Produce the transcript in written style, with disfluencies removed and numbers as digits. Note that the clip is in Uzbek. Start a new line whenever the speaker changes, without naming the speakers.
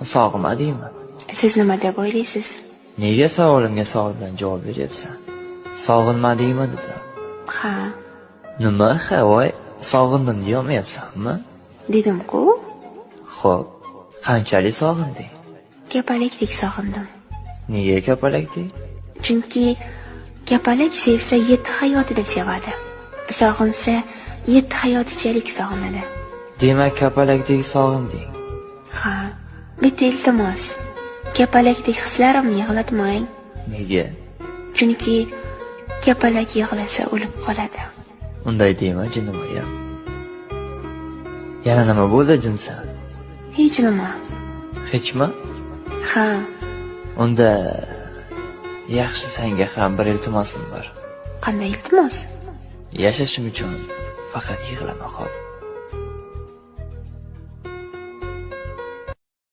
Sog'inmadingmi?
Siz nima deb o'ylaysiz?
Nega savolimga savol bilan javob beryapsan? Sog'inmadingmi dedim.
Ha,
Nima voy, sog'indim deyolmayapsanmi?
dedim-ku.
Xo'p, qanchalik sog'inding?
Kapalakdek sog'indim.
Nega kapalakding?
Chunki kapalak sevsa 7 hayotida sevadi. Sog'insa 7 hayotichalik sog'inadi.
Demak, kapalakdek sog'inding.
Ha, bitta iltimos. Kapalakdek hislarimni yig'latmang.
Nega?
Chunki kapalak yig'lasa o'lib qoladi.
Unday deyma, jinnivoyam. Yana nima bo'ldi, jinsan?
Hech nima.
Hechmi?
Ha,
Unda yaxshi senga ham bir iltimosim bor.
qanday iltimos?
Yashashim uchun faqat yig'lama, xo'p.